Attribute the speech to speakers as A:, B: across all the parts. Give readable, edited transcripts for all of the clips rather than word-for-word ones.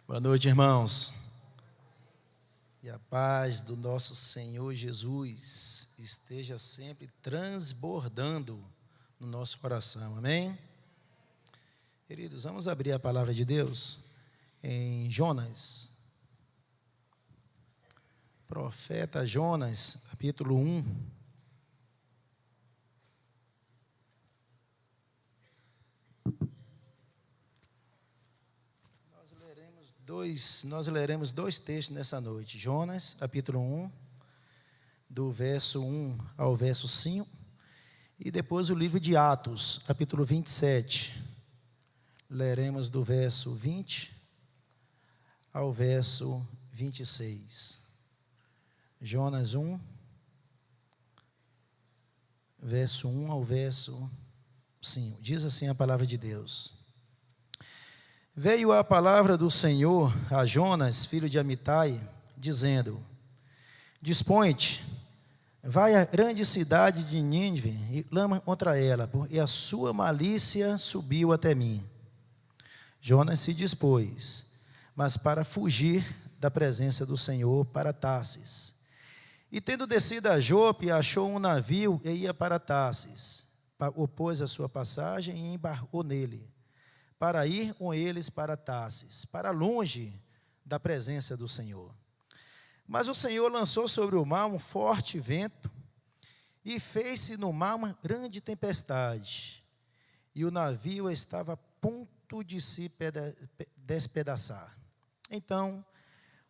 A: Boa noite, irmãos. E a paz do nosso Senhor Jesus esteja sempre transbordando no nosso coração, amém? Queridos, vamos abrir a palavra de Deus em Jonas. Profeta Jonas, capítulo 1. Nós leremos dois textos nessa noite. Jonas, capítulo 1, do verso 1 ao verso 5. E depois o livro de Atos, capítulo 27. Leremos do verso 20 ao verso 26. Jonas 1, verso 1 ao verso 5. Diz assim a palavra de Deus. Veio a palavra do Senhor a Jonas, filho de Amitai, dizendo: Dispõe-te, vai à grande cidade de Nínive e clama contra ela, porque a sua malícia subiu até mim. Jonas se dispôs, mas para fugir da presença do Senhor para Tarsis. E tendo descido a Jope, achou um navio e ia para Tarsis. Opôs a sua passagem e embarcou nele, para ir com eles para Tarsis, para longe da presença do Senhor. Mas o Senhor lançou sobre o mar um forte vento, e fez-se no mar uma grande tempestade, e o navio estava a ponto de se despedaçar. Então,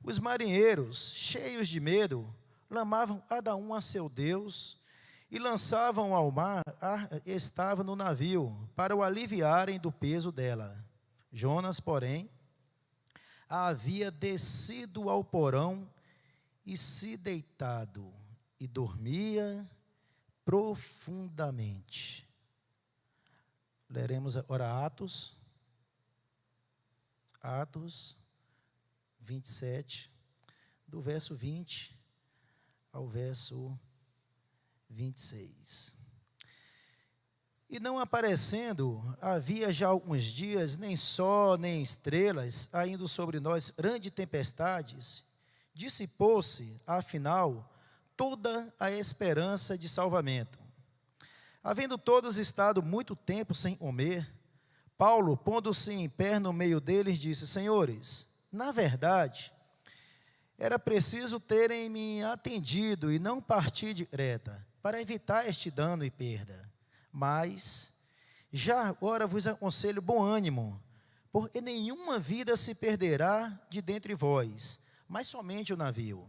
A: os marinheiros, cheios de medo, clamavam cada um a seu Deus, e lançavam ao mar estava no navio, para o aliviarem do peso dela. Jonas, porém, havia descido ao porão e se deitado, e dormia profundamente. Leremos agora Atos 27, do verso 20 ao verso 26. E não aparecendo, havia já alguns dias, nem sol, nem estrelas, ainda sobre nós grandes tempestades, dissipou-se, afinal, toda a esperança de salvamento. Havendo todos estado muito tempo sem comer, Paulo, pondo-se em pé no meio deles, disse: Senhores, na verdade, era preciso terem me atendido e não partir de Creta, para evitar este dano e perda. Mas, já agora vos aconselho bom ânimo, porque nenhuma vida se perderá de dentre vós, mas somente o navio.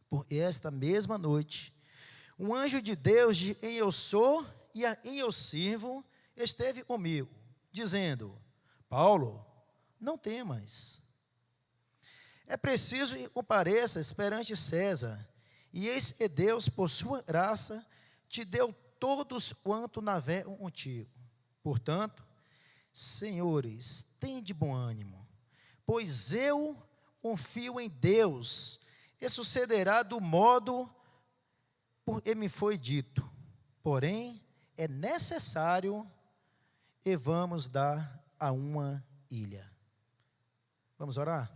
A: Porque esta mesma noite, um anjo de Deus, de quem eu sou e a quem eu sirvo, esteve comigo, dizendo: Paulo, não temas. É preciso que compareças perante César, e eis que Deus, por sua graça, te deu todos quanto navegam contigo. Portanto, senhores, tende bom ânimo, pois eu confio em Deus, e sucederá do modo por que me foi dito. Porém, é necessário e vamos dar a uma ilha. Vamos orar?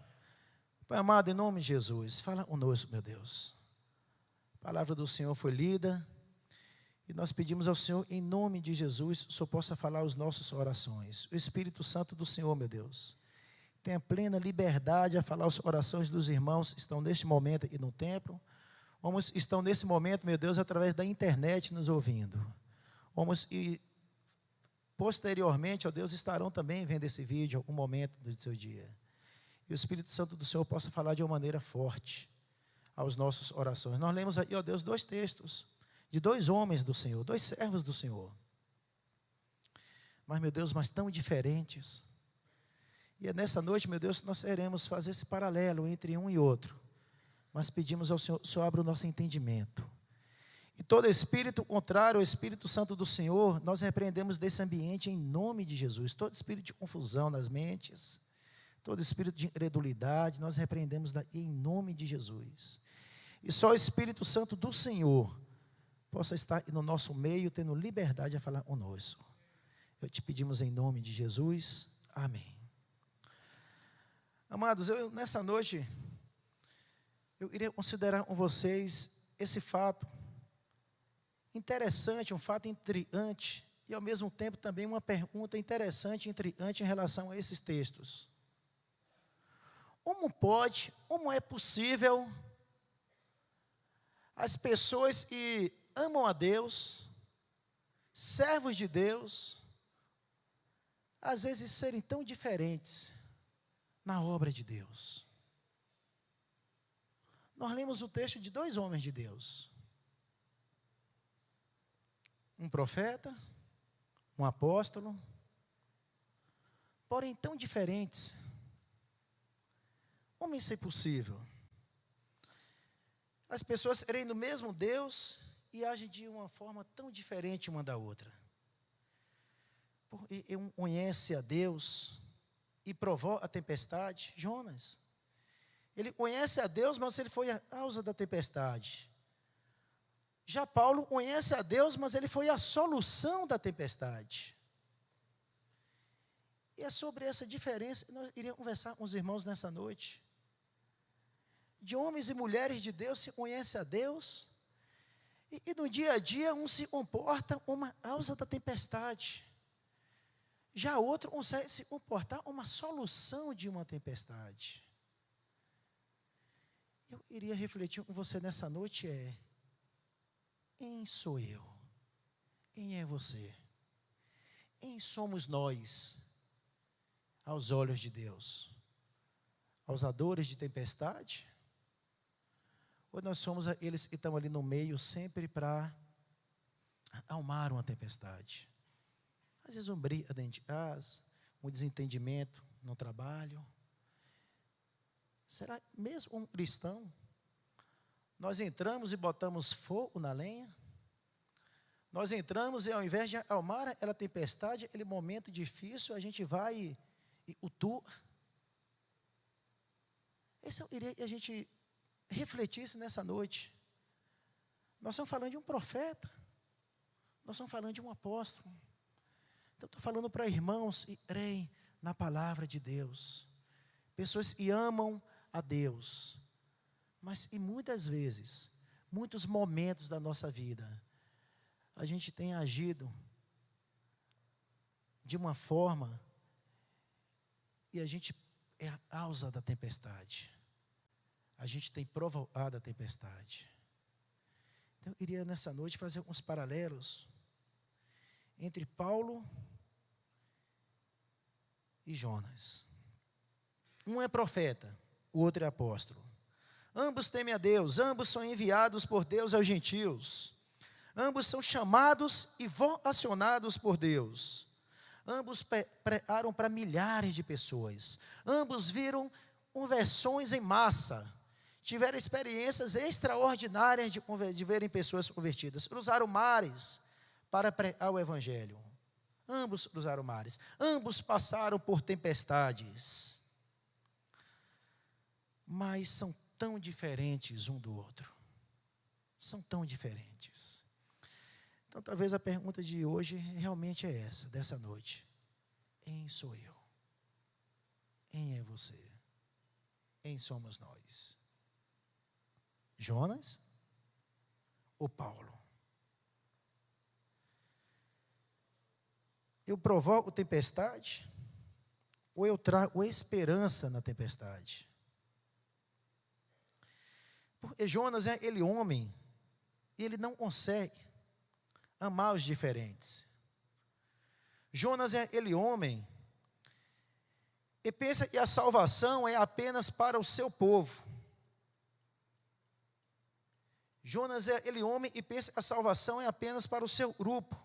A: Pai amado, em nome de Jesus, fala conosco, meu Deus. A palavra do Senhor foi lida, e nós pedimos ao Senhor, em nome de Jesus, o Senhor possa falar as nossas orações. O Espírito Santo do Senhor, meu Deus, tenha plena liberdade a falar as orações dos irmãos que estão neste momento aqui no templo, homens que estão nesse momento, meu Deus, através da internet nos ouvindo. Homens e posteriormente, ó Deus, estarão também vendo esse vídeo em algum momento do seu dia. E o Espírito Santo do Senhor possa falar de uma maneira forte aos nossas orações. Nós lemos aí, ó Deus, dois textos de dois homens do Senhor, dois servos do Senhor. Mas, meu Deus, mas tão diferentes. E é nessa noite, meu Deus, que nós queremos fazer esse paralelo entre um e outro. Mas pedimos ao Senhor, o Senhor abra o nosso entendimento. E todo espírito contrário ao Espírito Santo do Senhor, nós repreendemos desse ambiente em nome de Jesus. Todo espírito de confusão nas mentes, todo espírito de incredulidade, nós repreendemos em nome de Jesus. E só o Espírito Santo do Senhor possa estar no nosso meio, tendo liberdade a falar conosco. Eu te pedimos em nome de Jesus. Amém. Amados, nessa noite, eu iria considerar com vocês esse fato interessante, um fato intrigante, e ao mesmo tempo também uma pergunta interessante e intrigante em relação a esses textos. Como é possível as pessoas que amam a Deus, servos de Deus, às vezes serem tão diferentes na obra de Deus? Nós lemos o texto de 2 homens de Deus. Um profeta, um apóstolo, porém tão diferentes. Como isso é possível? As pessoas serem do mesmo Deus e agem de uma forma tão diferente uma da outra. Porque um conhece a Deus e provou a tempestade, Jonas. Ele conhece a Deus, mas ele foi a causa da tempestade. Já Paulo conhece a Deus, mas ele foi a solução da tempestade. E é sobre essa diferença que nós iríamos conversar com os irmãos nessa noite. De homens e mulheres de Deus se conhece a Deus, e no dia a dia um se comporta como a causa da tempestade. Já outro consegue se comportar como uma solução de uma tempestade. Eu iria refletir com você nessa noite quem sou eu? Quem é você? Quem somos nós aos olhos de Deus? Causadores de tempestade? Ou nós somos aqueles que estão ali no meio sempre para acalmar uma tempestade? Às vezes um briga dentro de casa, um desentendimento no trabalho. Será mesmo um cristão? Nós entramos e botamos fogo na lenha? Nós entramos e ao invés de acalmar aquela tempestade, aquele momento difícil, a gente vai e utua. Esse eu iria que a gente refletisse nessa noite. Nós estamos falando de um profeta. Nós estamos falando de um apóstolo. Então, estou falando para irmãos e creem na palavra de Deus. Pessoas que amam a Deus. Mas, e muitas vezes, muitos momentos da nossa vida, a gente tem agido de uma forma e a gente é a causa da tempestade. A gente tem provocado a tempestade. Então, eu iria nessa noite fazer alguns paralelos entre Paulo e Jonas. Um é profeta, o outro é apóstolo. Ambos temem a Deus, ambos são enviados por Deus aos gentios. Ambos são chamados e vocacionados por Deus. Ambos pregaram para milhares de pessoas. Ambos viram conversões em massa. Tiveram experiências extraordinárias de verem pessoas convertidas. Cruzaram mares para pregar o evangelho. Ambos cruzaram mares. Ambos passaram por tempestades. Mas são tão diferentes um do outro. São tão diferentes. Então, talvez a pergunta de hoje realmente é essa, dessa noite. Quem sou eu? Quem é você? Quem somos nós? Jonas ou Paulo? Eu provoco tempestade ou eu trago esperança na tempestade? Porque Jonas é aquele homem e ele não consegue amar os diferentes. Jonas é aquele homem e pensa que a salvação é apenas para o seu povo. Jonas é aquele homem e pensa que a salvação é apenas para o seu grupo.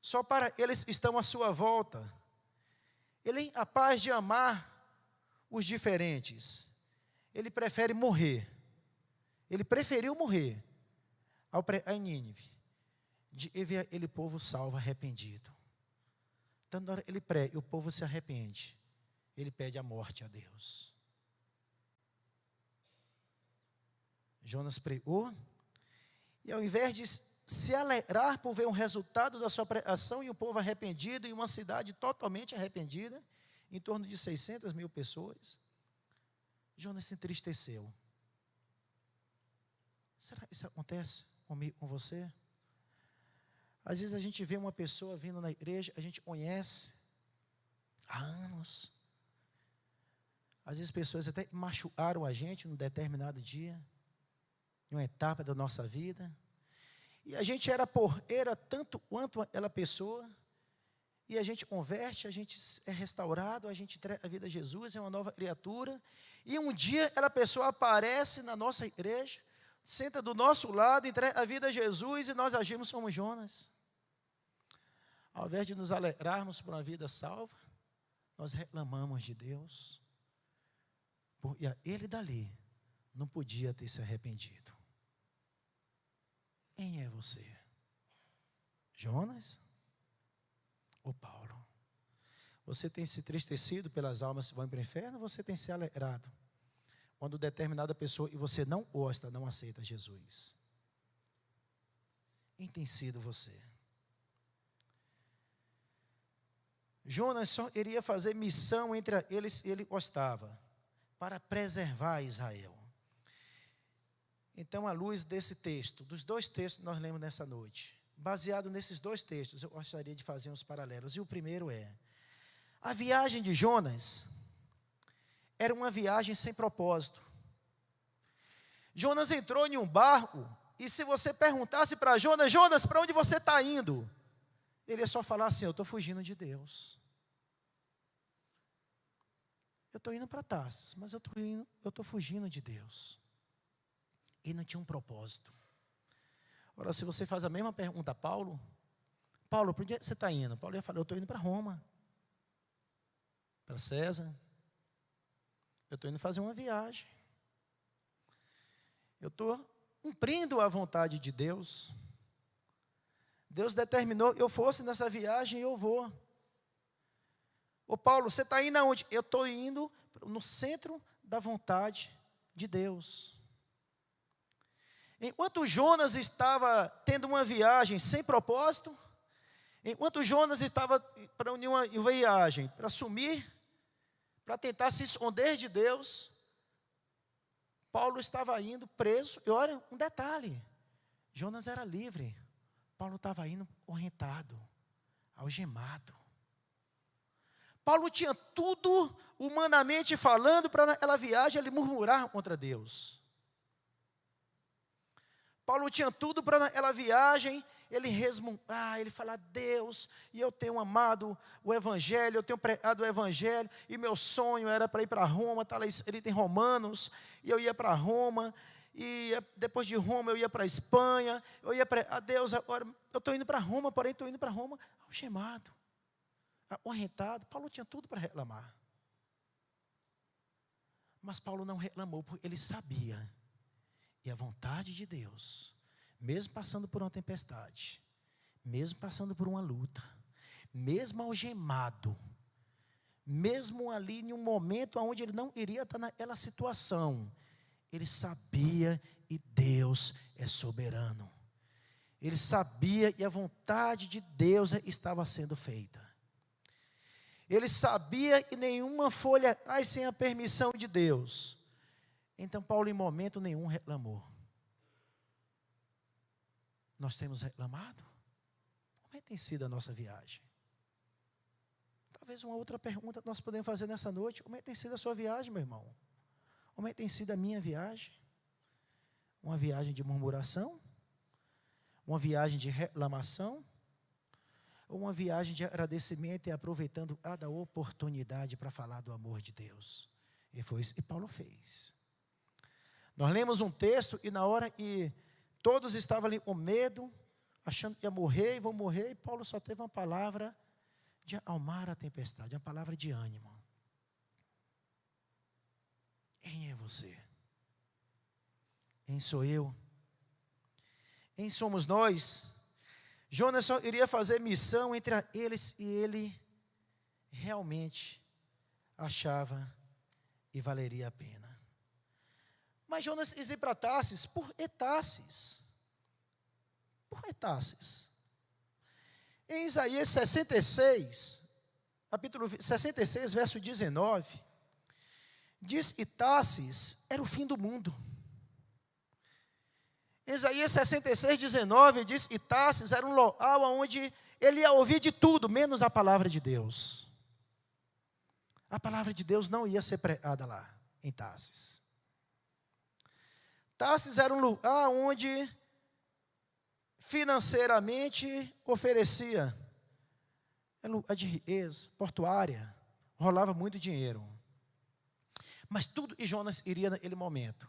A: Só para eles que estão à sua volta. Ele é incapaz de amar os diferentes. Ele prefere morrer. Ele preferiu morrer ao pregar em Nínive, de ver aquele povo salvo, arrependido. Então, na hora ele prega e o povo se arrepende, ele pede a morte a Deus. Jonas pregou, e ao invés de se alegrar por ver um resultado da sua pregação e o povo arrependido, e uma cidade totalmente arrependida, em torno de 600 mil pessoas, Jonas se entristeceu. Será que isso acontece comigo, com você? Às vezes a gente vê uma pessoa vindo na igreja, a gente conhece há anos. Às vezes pessoas até machucaram a gente num determinado dia, em uma etapa da nossa vida. E a gente era tanto quanto aquela pessoa. E a gente converte, a gente é restaurado, a gente entrega a vida a Jesus, é uma nova criatura. E um dia aquela pessoa aparece na nossa igreja, senta do nosso lado, entrega a vida a Jesus e nós agimos como Jonas. Ao invés de nos alegrarmos por uma vida salva, nós reclamamos de Deus. Porque ele dali não podia ter se arrependido. Quem é você? Jonas ou Paulo? Você tem se entristecido pelas almas que vão para o inferno, ou você tem se alegrado quando determinada pessoa e você não gosta, não aceita Jesus? Quem tem sido você? Jonas só iria fazer missão entre eles, ele gostava, para preservar Israel. Então, à luz desse texto, dos dois textos que nós lemos nessa noite, baseado nesses dois textos, eu gostaria de fazer uns paralelos. E o primeiro é: a viagem de Jonas era uma viagem sem propósito. Jonas entrou em um barco, e se você perguntasse para Jonas: Jonas, para onde você está indo? Ele ia só falar assim: eu estou fugindo de Deus. Eu estou indo para Tarsis, mas eu estou fugindo de Deus. E não tinha um propósito. Agora, se você faz a mesma pergunta a Paulo: Paulo, para onde você está indo? Paulo ia falar: eu estou indo para Roma, para César. Eu estou indo fazer uma viagem. Eu estou cumprindo a vontade de Deus. Deus determinou que eu fosse nessa viagem e eu vou. Ô Paulo, você está indo aonde? Eu estou indo no centro da vontade de Deus. Enquanto Jonas estava tendo uma viagem sem propósito, enquanto Jonas estava para uma viagem para sumir, para tentar se esconder de Deus, Paulo estava indo preso. E olha, um detalhe: Jonas era livre, Paulo estava indo correntado, algemado. Paulo tinha tudo, humanamente falando, para naquela viagem ele murmurar contra Deus. Paulo tinha tudo para naquela viagem ele resmungar, ele falar: Deus, e eu tenho amado o Evangelho, eu tenho pregado o Evangelho, e meu sonho era para ir para Roma, está lá escrito em Romanos, e eu ia para Roma, e depois de Roma eu ia para a Espanha, eu ia para, a Deus, agora eu estou indo para Roma, porém estou indo para Roma algemado, acorrentado. Paulo tinha tudo para reclamar. Mas Paulo não reclamou, porque ele sabia, e a vontade de Deus, mesmo passando por uma tempestade, mesmo passando por uma luta, mesmo algemado, mesmo ali em um momento onde ele não iria estar naquela situação, ele sabia e Deus é soberano. Ele sabia e a vontade de Deus estava sendo feita. Ele sabia que nenhuma folha cai sem a permissão de Deus. Então Paulo em momento nenhum reclamou. Nós temos reclamado? Como é que tem sido a nossa viagem? Talvez uma outra pergunta que nós podemos fazer nessa noite: como é que tem sido a sua viagem, meu irmão? Como é que tem sido a minha viagem? Uma viagem de murmuração? Uma viagem de reclamação? Ou uma viagem de agradecimento e aproveitando cada oportunidade para falar do amor de Deus? E foi isso que Paulo fez. Nós lemos um texto e na hora que todos estavam ali com medo, achando que ia morrer e vão morrer, e Paulo só teve uma palavra de acalmar a tempestade, uma palavra de ânimo. Quem é você? Quem sou eu? Quem somos nós? Jonas só iria fazer missão entre eles e ele realmente achava e valeria a pena. Mas Jonas quis ir para Tarsis. Por que Tarsis? Por que Tarsis? Em Isaías 66, capítulo 66, verso 19, Diz que Tarsis era o fim do mundo. Isaías 66, 19 diz que Tarsis era um local onde ele ia ouvir de tudo, menos a palavra de Deus. A palavra de Deus não ia ser pregada lá, em Tarsis. Tarsis era um lugar onde financeiramente oferecia, era um lugar de riqueza, portuária, rolava muito dinheiro. Mas tudo que Jonas iria naquele momento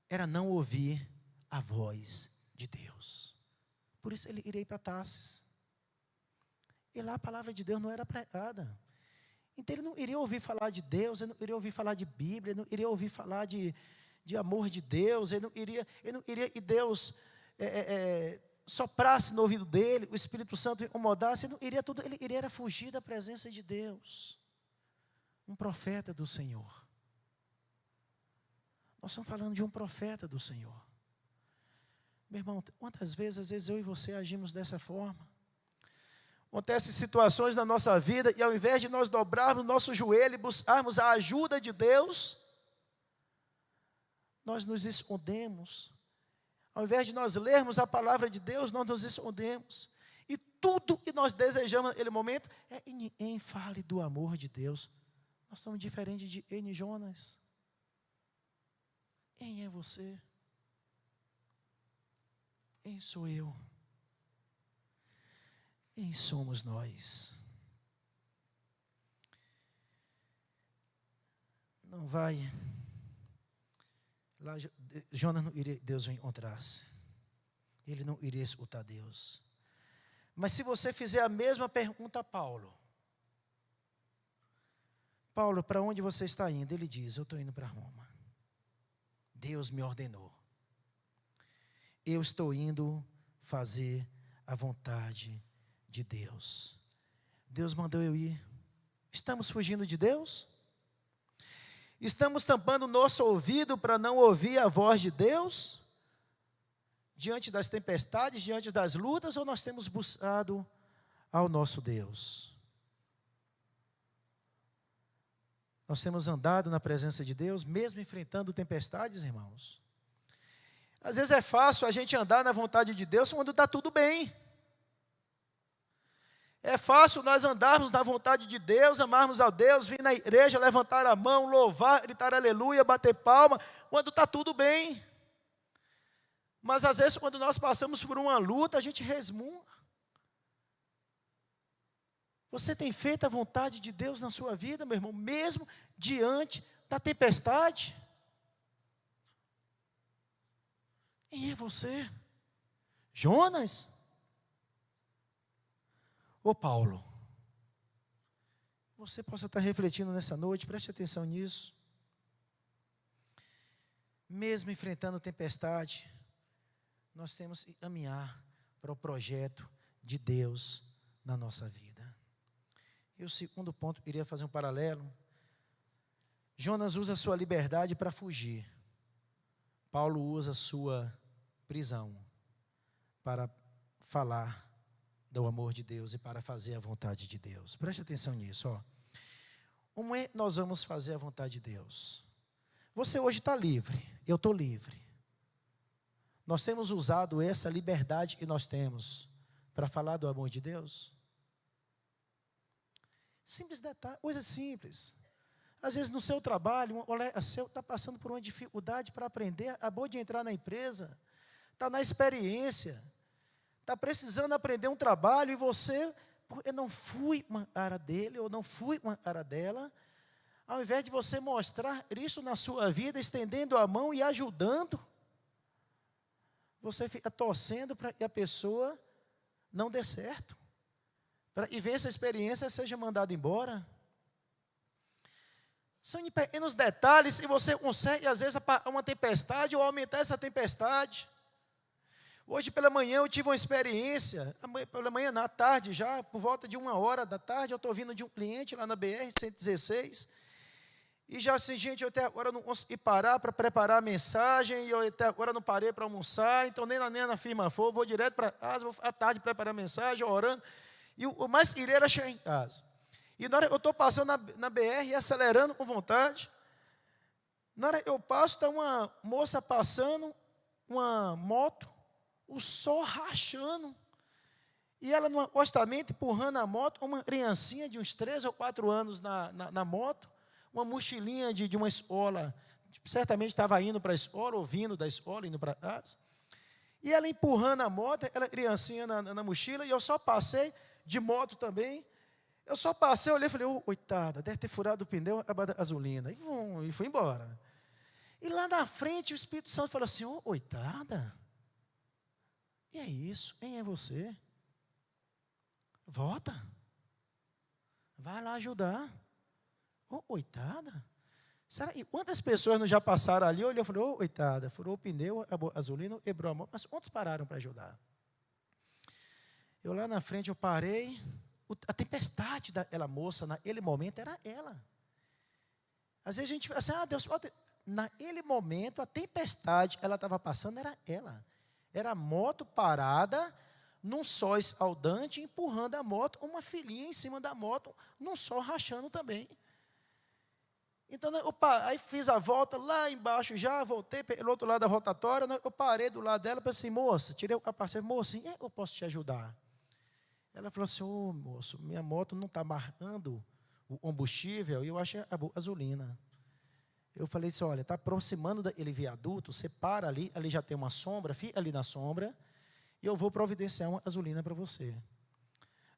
A: era não ouvir a voz de Deus. Por isso ele iria para Tarsis. E lá a palavra de Deus não era pregada. Então ele não iria ouvir falar de Deus, ele não iria ouvir falar de Bíblia, ele não iria ouvir falar de amor de Deus, ele não iria que Deus soprasse no ouvido dele, o Espírito Santo incomodasse, ele não iria tudo, ele iria fugir da presença de Deus. Um profeta do Senhor. Nós estamos falando de um profeta do Senhor. Meu irmão, quantas vezes, às vezes eu e você agimos dessa forma? Acontecem situações na nossa vida e ao invés de nós dobrarmos nosso joelho e buscarmos a ajuda de Deus, nós nos escondemos. Ao invés de nós lermos a palavra de Deus, nós nos escondemos. E tudo que nós desejamos naquele momento é que ninguém fale do amor de Deus. Nós estamos diferentes de N. Jonas. Quem é você? Quem sou eu? Quem somos nós? Não vai. Lá Jonas não iria, Deus o encontrasse. Ele não iria escutar Deus. Mas se você fizer a mesma pergunta a Paulo, para onde você está indo? Ele diz, eu estou indo para Roma. Deus me ordenou. Eu estou indo fazer a vontade de Deus. Deus mandou eu ir. Estamos fugindo de Deus? Estamos tampando o nosso ouvido para não ouvir a voz de Deus? Diante das tempestades, diante das lutas, ou nós temos buscado ao nosso Deus? Nós temos andado na presença de Deus, mesmo enfrentando tempestades, irmãos. Às vezes é fácil a gente andar na vontade de Deus quando está tudo bem. É fácil nós andarmos na vontade de Deus, amarmos a Deus, vir na igreja, levantar a mão, louvar, gritar aleluia, bater palma, quando está tudo bem. Mas às vezes quando nós passamos por uma luta, a gente resmunga. Você tem feito a vontade de Deus na sua vida, meu irmão, mesmo diante da tempestade? Quem é você? Jonas? Ou Paulo? Você possa estar refletindo nessa noite, preste atenção nisso. Mesmo enfrentando tempestade, nós temos que caminhar para o projeto de Deus na nossa vida. E o segundo ponto, iria fazer um paralelo. Jonas usa a sua liberdade para fugir. Paulo usa a sua prisão para falar do amor de Deus e para fazer a vontade de Deus. Preste atenção nisso, ó. Como é que nós vamos fazer a vontade de Deus? Você hoje está livre, eu estou livre. Nós temos usado essa liberdade que nós temos para falar do amor de Deus? Simples detalhe, coisa simples. Às vezes no seu trabalho, um colega seu está passando por uma dificuldade para aprender, acabou de entrar na empresa, está na experiência, está precisando aprender um trabalho e você, eu não fui uma cara dele, ou não fui uma cara dela, ao invés de você mostrar isso na sua vida, estendendo a mão e ajudando, você fica torcendo para que a pessoa não dê certo. E ver essa experiência, seja mandado embora. São pequenos detalhes e você consegue, às vezes, apagar uma tempestade ou aumentar essa tempestade. Hoje pela manhã eu tive uma experiência, pela manhã, na tarde já, por volta de 1h da tarde, eu estou vindo de um cliente lá na BR-116, e já assim, gente, eu até agora não consegui parar para preparar a mensagem, e eu até agora não parei para almoçar, então nem na firma for, vou direto para casa, vou à tarde preparar a mensagem, orando. E o mais queria era chegar em casa. E na hora eu estou passando na BR e acelerando com vontade. Na hora eu passo, está uma moça passando, uma moto, o sol rachando. E ela, no acostamento, empurrando a moto, uma criancinha de uns 3 ou 4 anos na moto, uma mochilinha de uma escola, certamente estava indo para a escola, ou vindo da escola, indo para casa. E ela empurrando a moto, ela criancinha na mochila, e eu só passei, de moto também. Eu só passei, olhei e falei, coitada, deve ter furado o pneu, a gasolina. E fui embora. E lá na frente, o Espírito Santo falou assim, coitada, e é isso, quem é você? Volta. Vai lá ajudar. Coitada. Será, e quantas pessoas não já passaram ali, olhou e falou, coitada, furou o pneu, a gasolina, quebrou a mão, mas quantos pararam para ajudar? Eu lá na frente, eu parei, a tempestade daquela moça, naquele momento, era ela. Às vezes a gente fala assim, Deus pode... Naquele momento, a tempestade, ela estava passando, era ela. Era a moto parada, num sol escaldante, empurrando a moto, uma filhinha em cima da moto, num sol rachando também. Então, aí fiz a volta lá embaixo já, voltei pelo outro lado da rotatória, eu parei do lado dela, pensei, moça, tirei o capacete, moça, eu posso te ajudar? Ela falou assim, moço, minha moto não está marcando o combustível, e eu achei a gasolina. Eu falei assim, olha, está aproximando daquele viaduto, você para ali já tem uma sombra, fica ali na sombra, e eu vou providenciar uma gasolina para você.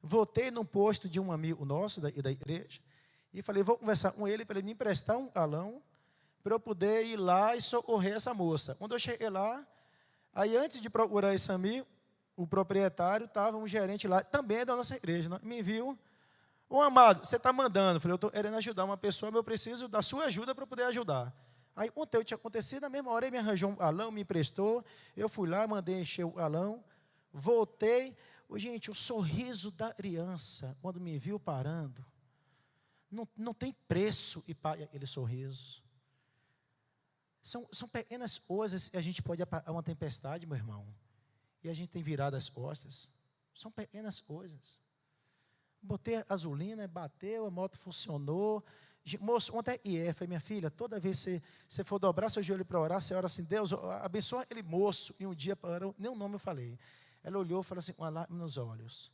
A: Voltei num posto de um amigo nosso da igreja, e falei, vou conversar com ele para ele me emprestar um galão, para eu poder ir lá e socorrer essa moça. Quando eu cheguei lá, aí antes de procurar esse amigo, o proprietário, estava um gerente lá, também da nossa igreja, me viu, amado, você está mandando, eu falei, eu estou querendo ajudar uma pessoa, mas eu preciso da sua ajuda para poder ajudar. Aí ontem eu tinha acontecido, na mesma hora ele me arranjou um galão, me emprestou, eu fui lá, mandei encher o galão, voltei, gente, o sorriso da criança, quando me viu parando, não tem preço e paga aquele sorriso. São pequenas coisas que a gente pode apagar uma tempestade, meu irmão, e a gente tem virado as costas. São pequenas coisas. Botei a gasolina, bateu, a moto funcionou. Moço, ontem falei, minha filha, toda vez que você for dobrar seu joelho para orar, você ora assim, Deus, abençoa aquele moço. E um dia, nem o nome eu falei. Ela olhou e falou assim, com uma lágrima nos olhos,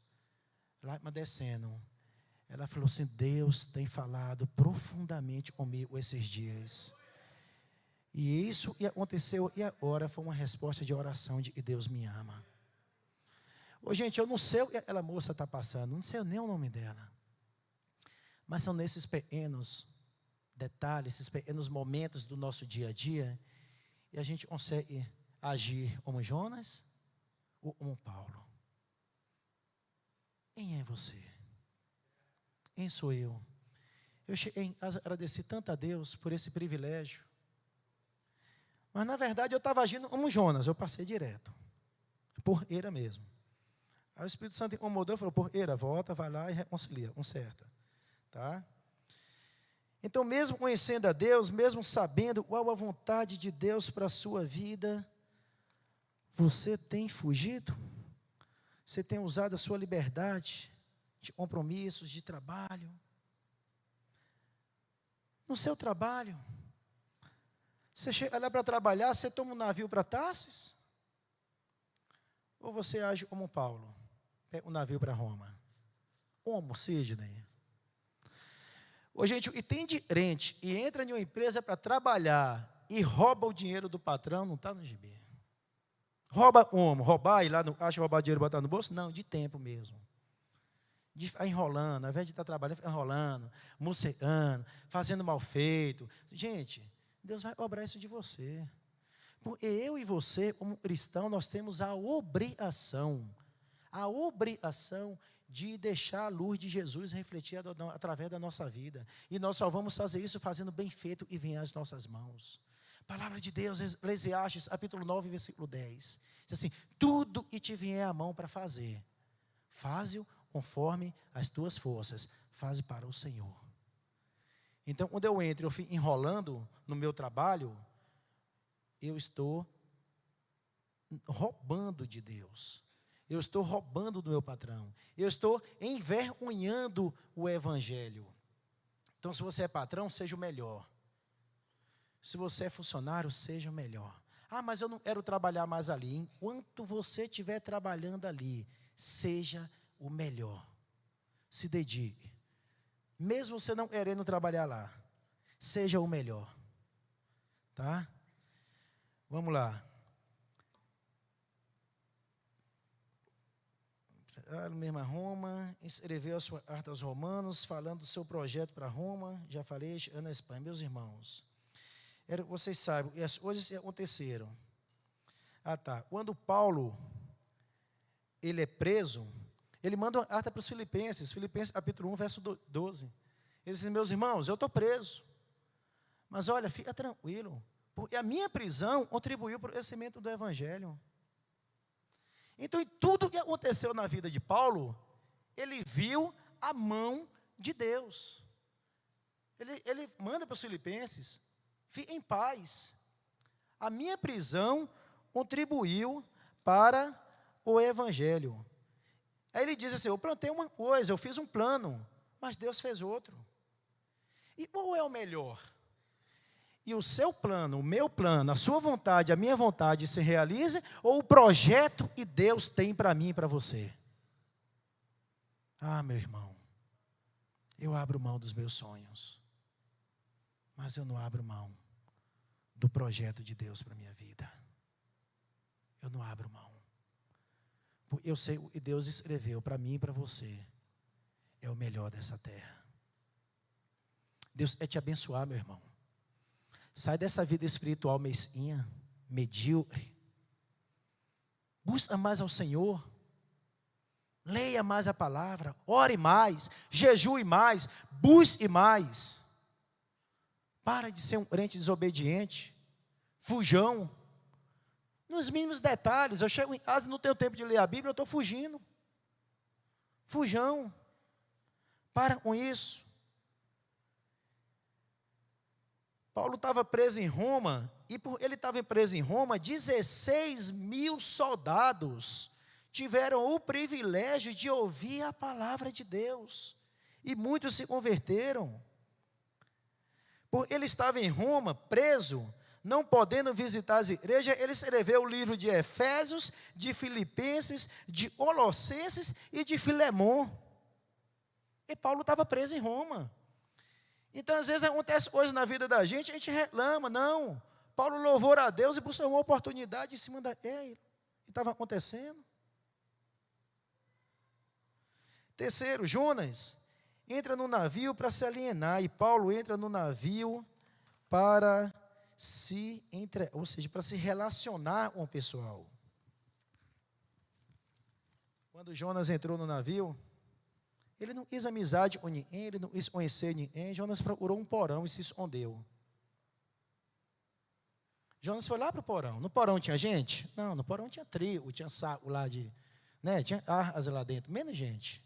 A: lágrima descendo. Ela falou assim, Deus tem falado profundamente comigo esses dias. E isso aconteceu, e agora foi uma resposta de oração de que Deus me ama. Gente, eu não sei o que aquela moça está passando, não sei nem o nome dela. Mas são nesses pequenos detalhes, esses pequenos momentos do nosso dia a dia, e a gente consegue agir como Jonas ou como Paulo. Quem é você? Quem sou eu? Eu cheguei em casa, agradeci tanto a Deus por esse privilégio. Mas, na verdade, eu estava agindo como Jonas, eu passei direto. Por ira mesmo. Aí o Espírito Santo incomodou e falou, por ira, volta, vai lá e reconcilia, conserta. Tá? Então, mesmo conhecendo a Deus, mesmo sabendo qual a vontade de Deus para a sua vida, você tem fugido? Você tem usado a sua liberdade de compromissos, de trabalho? No seu trabalho, você chega lá para trabalhar, você toma um navio para Tarsis? Ou você age como Paulo, pega um navio para Roma? Como, Sidney? Ô, gente, e tem de crente e entra em uma empresa para trabalhar e rouba o dinheiro do patrão, não está no gibi. Rouba como? Roubar, ir lá no caixa, roubar dinheiro e botar no bolso? Não, de tempo mesmo. De ficar enrolando, ao invés de estar trabalhando, ficar enrolando, mocegando, fazendo mal feito. Gente, Deus vai cobrar isso de você. Porque eu e você, como cristão, nós temos a obrigação de deixar a luz de Jesus refletir através da nossa vida. E nós só vamos fazer isso fazendo bem feito e vir às nossas mãos. Palavra de Deus, Eclesiastes, capítulo 9, versículo 10. Diz assim, tudo que te vier à mão para fazer, faze-o conforme as tuas forças, faze para o Senhor. Então, quando eu entro, eu fico enrolando no meu trabalho, eu estou roubando de Deus. Eu estou roubando do meu patrão. Eu estou envergonhando o evangelho. Então, se você é patrão, seja o melhor. Se você é funcionário, seja o melhor. Ah, mas eu não quero trabalhar mais ali. Enquanto você estiver trabalhando ali, seja o melhor. Se dedique. Mesmo você não querendo trabalhar lá, seja o melhor. Tá? Vamos lá. Mesmo a Roma, escreveu a sua carta aos Romanos, falando do seu projeto para Roma. Já falei, na Espanha. Meus irmãos, vocês sabem, e as coisas aconteceram. Quando Paulo, ele é preso, ele manda uma carta para os Filipenses capítulo 1, verso 12. Ele diz: meus irmãos, eu estou preso, mas olha, fica tranquilo, porque a minha prisão contribuiu para o crescimento do evangelho. Então, em tudo que aconteceu na vida de Paulo, ele viu a mão de Deus. Ele manda para os Filipenses: fiquem em paz. A minha prisão contribuiu para o evangelho. Aí ele diz assim: eu plantei uma coisa, eu fiz um plano, mas Deus fez outro. E qual é o melhor? E o seu plano, o meu plano, a sua vontade, a minha vontade se realize, ou o projeto que Deus tem para mim e para você? Ah, meu irmão, eu abro mão dos meus sonhos, mas eu não abro mão do projeto de Deus para a minha vida. Eu não abro mão. Eu sei o que Deus escreveu para mim e para você é o melhor dessa terra. Deus quer te abençoar, meu irmão. Sai dessa vida espiritual mesquinha, medíocre. Busca mais ao Senhor. Leia mais a palavra. Ore mais. Jejue mais. Busque mais. Para de ser um crente desobediente. Fujão. Nos mínimos detalhes. Eu chego em casa e não tenho tempo de ler a Bíblia, eu estou fugindo. Fujão. Para com isso. Paulo estava preso em Roma, e por ele estava preso em Roma, 16 mil soldados tiveram o privilégio de ouvir a palavra de Deus, e muitos se converteram. Por ele estava em Roma, preso, não podendo visitar as igrejas, ele escreveu o livro de Efésios, de Filipenses, de Colossenses e de Filemon. E Paulo estava preso em Roma. Então, às vezes, acontece coisas na vida da gente, a gente reclama. Não, Paulo louvou a Deus e buscou uma oportunidade em cima da... e estava acontecendo. Terceiro, Jonas entra no navio para se alienar, e Paulo entra no navio para ou seja, para se relacionar com o pessoal. Quando Jonas entrou no navio, ele não quis amizade com ninguém, ele não quis conhecer ninguém. Jonas procurou um porão e se escondeu. Jonas foi lá para o porão. No porão tinha gente? Não, no porão tinha trigo, tinha saco lá de... tinha arras lá dentro, menos gente.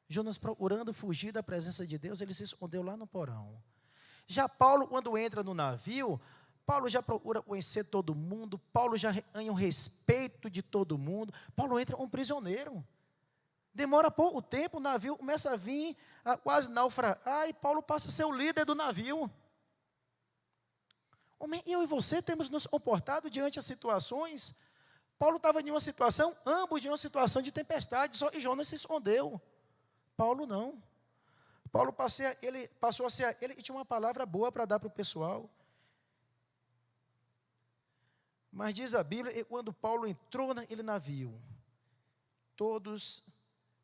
A: Jonas, procurando fugir da presença de Deus, ele se escondeu lá no porão. Já Paulo, quando entra no navio, Paulo já procura conhecer todo mundo, Paulo já ganha o respeito de todo mundo. Paulo entra como prisioneiro. Demora pouco tempo, o navio começa a vir quase naufragar, e Paulo passa a ser o líder do navio. Eu e você temos nos comportado diante das situações. Paulo estava em uma situação, ambos em uma situação de tempestade, só que Jonas se escondeu. Paulo não. Paulo passou a ser aquele que tinha uma palavra boa para dar para o pessoal. Mas diz a Bíblia, quando Paulo entrou naquele navio, todos...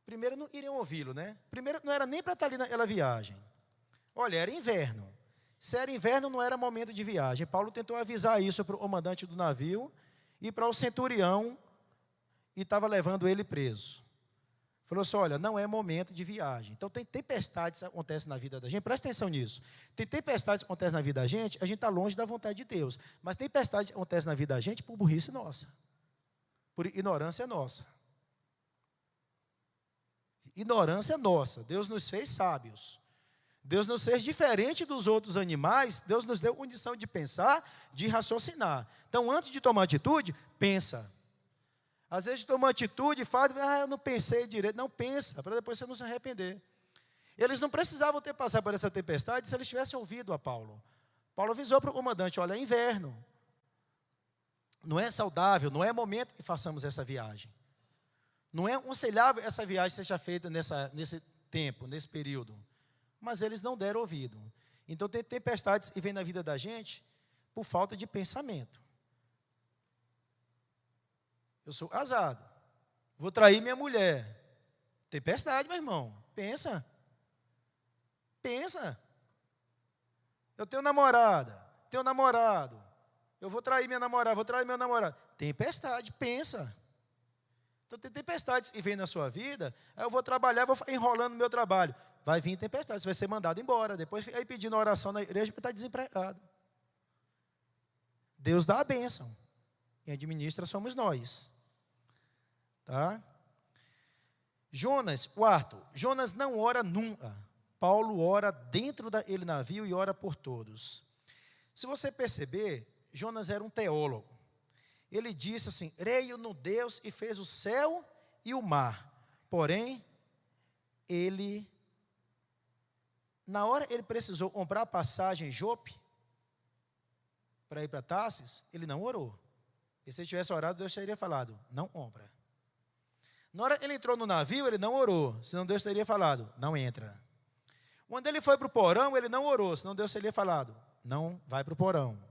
A: Primeiro, não iriam ouvi-lo, né? Primeiro, não era nem para estar ali naquela viagem. Olha, era inverno. Se era inverno, não era momento de viagem. Paulo tentou avisar isso para o comandante do navio e para o centurião, e estava levando ele preso. Falou assim: olha, não é momento de viagem. Então, tem tempestades que acontecem na vida da gente, presta atenção nisso. Tem tempestades que acontecem na vida da gente, a gente está longe da vontade de Deus. Mas tem tempestades que acontecem na vida da gente por burrice nossa, por ignorância nossa. Ignorância nossa. Deus nos fez sábios. Deus nos fez diferente dos outros animais. Deus nos deu condição de pensar, de raciocinar. Então, antes de tomar atitude, pensa. Às vezes toma uma atitude e faz, eu não pensei direito. Não pensa, para depois você não se arrepender. Eles não precisavam ter passado por essa tempestade se eles tivessem ouvido a Paulo. Paulo avisou para o comandante, olha, é inverno. Não é saudável, não é momento que façamos essa viagem. Não é aconselhável essa viagem seja feita nesse tempo, nesse período. Mas eles não deram ouvido. Então tem tempestades que vêm na vida da gente por falta de pensamento. Eu sou casado, vou trair minha mulher. Tempestade, meu irmão. Pensa. Pensa. Eu tenho namorada, tenho namorado. Eu vou trair minha namorada, vou trair meu namorado. Tempestade, pensa. Então tem tempestades que vêm na sua vida, aí eu vou trabalhar, vou enrolando no meu trabalho. Vai vir tempestade, você vai ser mandado embora. Depois fica aí pedindo oração na igreja porque está desempregado. Deus dá a bênção. Quem administra somos nós. Tá? Jonas, quarto, Jonas não ora nunca. Paulo ora dentro daquele navio e ora por todos. Se você perceber, Jonas era um teólogo. Ele disse assim, creio no Deus que fez o céu e o mar. Porém, na hora ele precisou comprar a passagem em Jope, para ir para Tarsis, ele não orou. E se ele tivesse orado, Deus teria falado, não compra. Na hora que ele entrou no navio, ele não orou, senão Deus teria falado, não entra. Quando ele foi para o porão, ele não orou, senão Deus teria falado, não vai para o porão.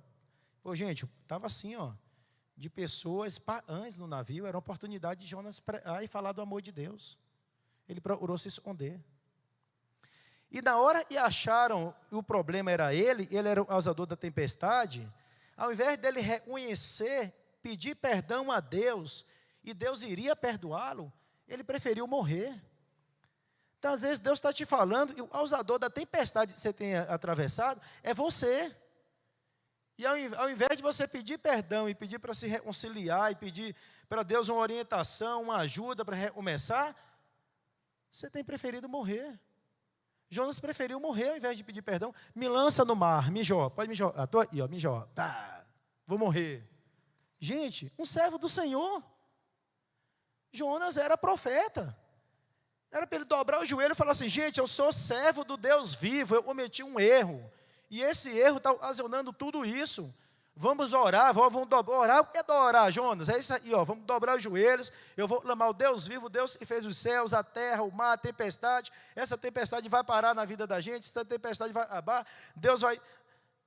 A: Pô, gente, estava assim, ó, de pessoas pagãs no navio, era uma oportunidade de Jonas pregar e falar do amor de Deus. Ele procurou se esconder. E na hora que acharam que o problema era ele era o causador da tempestade, ao invés dele reconhecer, pedir perdão a Deus, e Deus iria perdoá-lo, ele preferiu morrer. Então, às vezes, Deus está te falando, e o causador da tempestade que você tem atravessado é você. E ao invés de você pedir perdão e pedir para se reconciliar, e pedir para Deus uma orientação, uma ajuda para recomeçar, você tem preferido morrer. Jonas preferiu morrer ao invés de pedir perdão. Me lança no mar, me joga, pode me jogar. Estou aí, ó, me joga. Tá, vou morrer. Gente, um servo do Senhor. Jonas era profeta. Era para ele dobrar o joelho e falar assim, gente, eu sou servo do Deus vivo, eu cometi um erro. E esse erro está ocasionando tudo isso. Vamos orar, vamos orar. O que é orar, Jonas? É isso aí, ó, vamos dobrar os joelhos. Eu vou clamar o Deus vivo, Deus que fez os céus, a terra, o mar, a tempestade. Essa tempestade vai parar na vida da gente, essa tempestade vai acabar. Deus vai...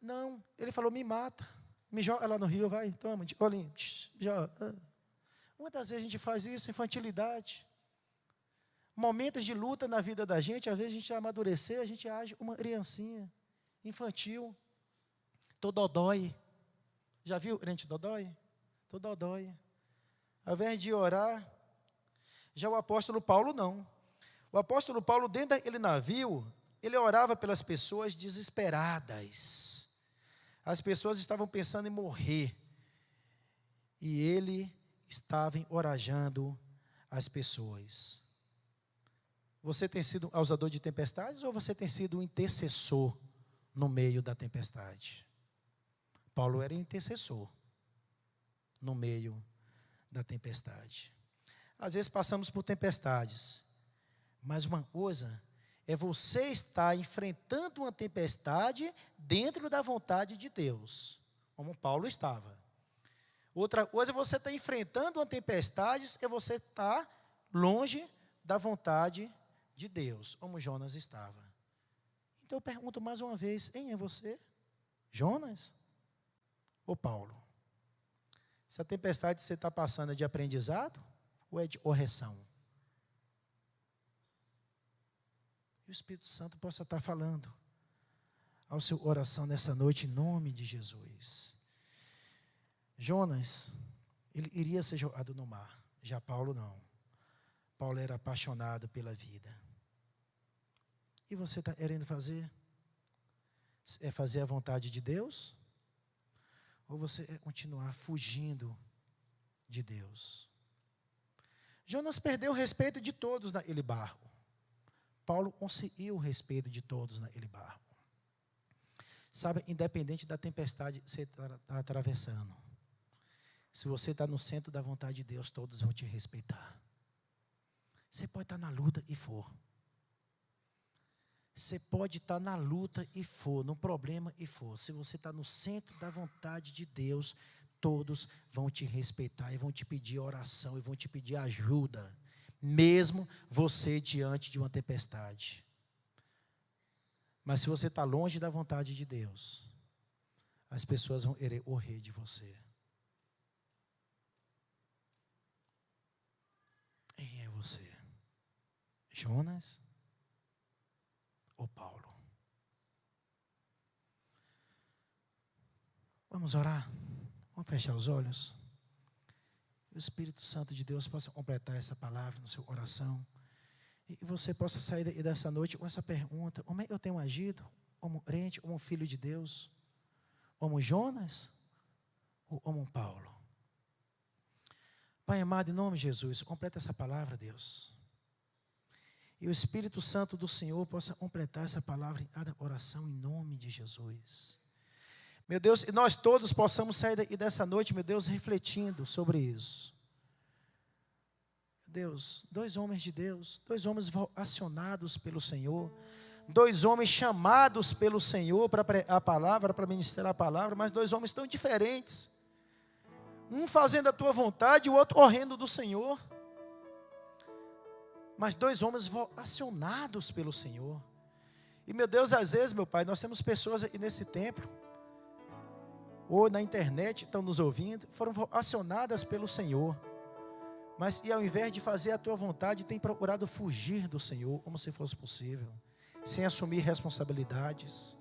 A: Não, ele falou, me mata. Me joga lá no rio, vai, toma, olhinho. Muitas vezes a gente faz isso, infantilidade. Momentos de luta na vida da gente, às vezes a gente amadurecer, a gente age uma criancinha, infantil, todo dodói. Já viu crente dodói? Todo dodói. Ao invés de orar, já o apóstolo Paulo não. O apóstolo Paulo, dentro daquele navio, ele orava pelas pessoas desesperadas. As pessoas estavam pensando em morrer. E ele estava encorajando as pessoas. Você tem sido um causador de tempestades ou você tem sido um intercessor no meio da tempestade? Paulo era intercessor no meio da tempestade. Às vezes passamos por tempestades, mas uma coisa é você estar enfrentando uma tempestade dentro da vontade de Deus, como Paulo estava. Outra coisa é você estar enfrentando uma tempestade, é você estar longe da vontade de Deus, como Jonas estava. Então eu pergunto mais uma vez, quem é você? Jonas ou Paulo? Essa tempestade que você está passando é de aprendizado ou é de correção? E o Espírito Santo possa estar falando ao seu coração nessa noite, em nome de Jesus. Jonas, ele iria ser jogado no mar, já Paulo não. Paulo era apaixonado pela vida. E você está querendo fazer? É fazer a vontade de Deus? Ou você é continuar fugindo de Deus? Jonas perdeu o respeito de todos naquele barco. Paulo conseguiu o respeito de todos naquele barco. Sabe, independente da tempestade que você está atravessando, Se você está no centro da vontade de Deus, todos vão te respeitar. Você pode estar na luta e for. Você pode estar na luta e for, no problema e for. Se você está no centro da vontade de Deus, todos vão te respeitar e vão te pedir oração e vão te pedir ajuda, mesmo você diante de uma tempestade. Mas se você está longe da vontade de Deus, as pessoas vão querer correr de você. Quem é você? Jonas ou Paulo? Vamos orar? Vamos fechar os olhos? O Espírito Santo de Deus possa completar essa palavra no seu coração. E você possa sair dessa noite com essa pergunta: como é que eu tenho agido como crente, como filho de Deus? Como Jonas ou como Paulo? Pai amado, em nome de Jesus, completa essa palavra, Deus. E o Espírito Santo do Senhor possa completar essa palavra em cada oração, em nome de Jesus. Meu Deus, e nós todos possamos sair dessa noite, meu Deus, refletindo sobre isso. Deus, 2 homens de Deus, 2 homens acionados pelo Senhor, 2 homens chamados pelo Senhor para a palavra, para ministrar a palavra, mas 2 homens tão diferentes. Um fazendo a tua vontade, o outro correndo do Senhor. Mas 2 homens acionados pelo Senhor. E meu Deus, às vezes, meu Pai, nós temos pessoas aqui nesse templo, ou na internet, estão nos ouvindo, foram acionadas pelo Senhor. Mas e ao invés de fazer a tua vontade, tem procurado fugir do Senhor, como se fosse possível, sem assumir responsabilidades.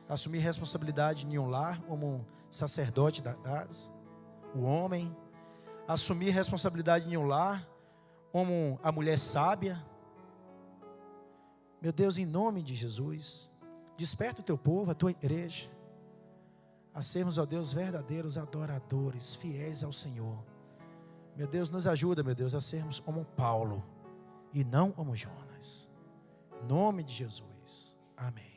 A: Assumir responsabilidade em um lar, como um sacerdote da casa, o homem. Assumir responsabilidade em um lar, como a mulher sábia. Meu Deus, em nome de Jesus, desperta o teu povo, a tua igreja, a sermos, ó Deus, verdadeiros adoradores, fiéis ao Senhor. Meu Deus, nos ajuda, meu Deus, a sermos como Paulo e não como Jonas. Em nome de Jesus. Amém.